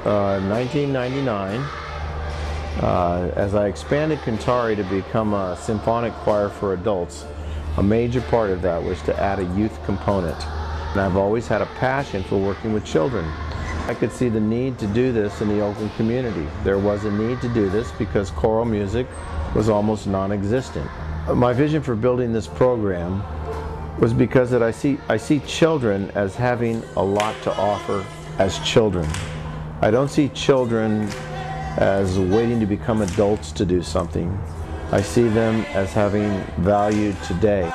1999, as I expanded Cantare to become a symphonic choir for adults, a major part of that was to add a youth component. And I've always had a passion for working with children. I could see the need to do this in the Oakland community. There was a need to do this because choral music was almost non-existent. My vision for building this program was because that I see children as having a lot to offer as children. I don't see children as waiting to become adults to do something. I see them as having value today.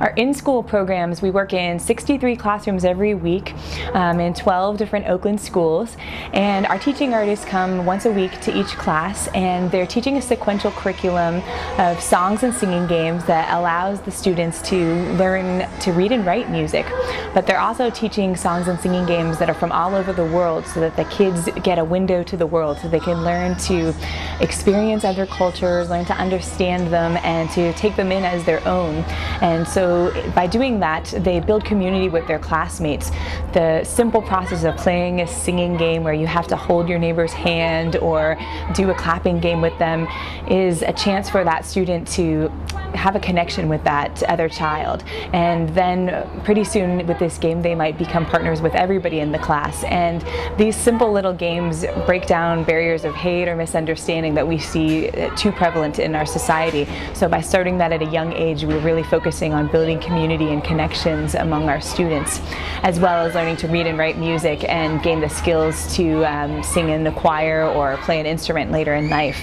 Our in-school programs, we work in 63 classrooms every week in 12 different Oakland schools, and our teaching artists come once a week to each class, and they're teaching a sequential curriculum of songs and singing games that allows the students to learn to read and write music. But they're also teaching songs and singing games that are from all over the world so that the kids get a window to the world, so they can learn to experience other cultures, learn to understand them, and to take them in as their own. And so by doing that, they build community with their classmates. The simple process of playing a singing game where you have to hold your neighbor's hand or do a clapping game with them is a chance for that student to have a connection with that other child. And then pretty soon with this game they might become partners with everybody in the class. And these simple little games break down barriers of hate or misunderstanding that we see too prevalent in our society. So by starting that at a young age, we're really focusing on building community and connections among our students, as well as learning to read and write music and gain the skills to sing in the choir or play an instrument later in life.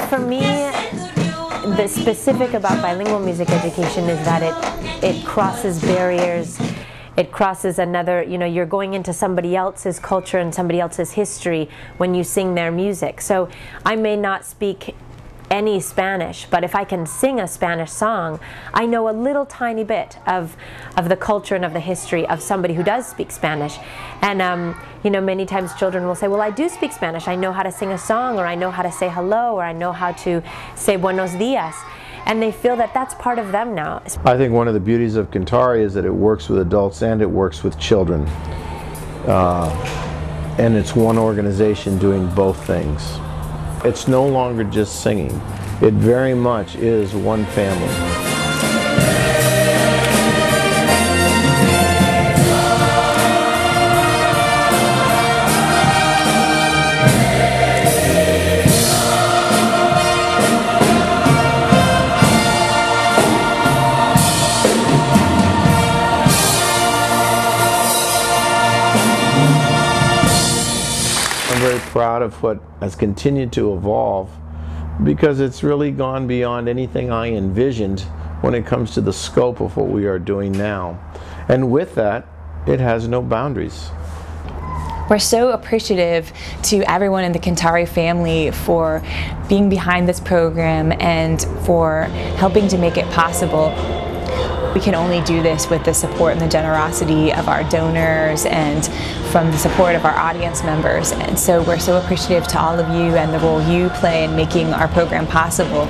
For me, the specific about bilingual music education is that it crosses barriers. It crosses another, you're going into somebody else's culture and somebody else's history when you sing their music. So I may not speak any Spanish, but if I can sing a Spanish song, I know a little tiny bit of the culture and of the history of somebody who does speak Spanish. And many times children will say, well, I do speak Spanish. I know how to sing a song, or I know how to say hello, or I know how to say buenos dias. And they feel that that's part of them now. I think one of the beauties of Cantare is that it works with adults and it works with children. And it's one organization doing both things. It's no longer just singing. It very much is one family. I'm very proud of what has continued to evolve, because it's really gone beyond anything I envisioned when it comes to the scope of what we are doing now. And with that, it has no boundaries. We're so appreciative to everyone in the Cantare family for being behind this program and for helping to make it possible. We can only do this with the support and the generosity of our donors and from the support of our audience members. And so we're so appreciative to all of you and the role you play in making our program possible.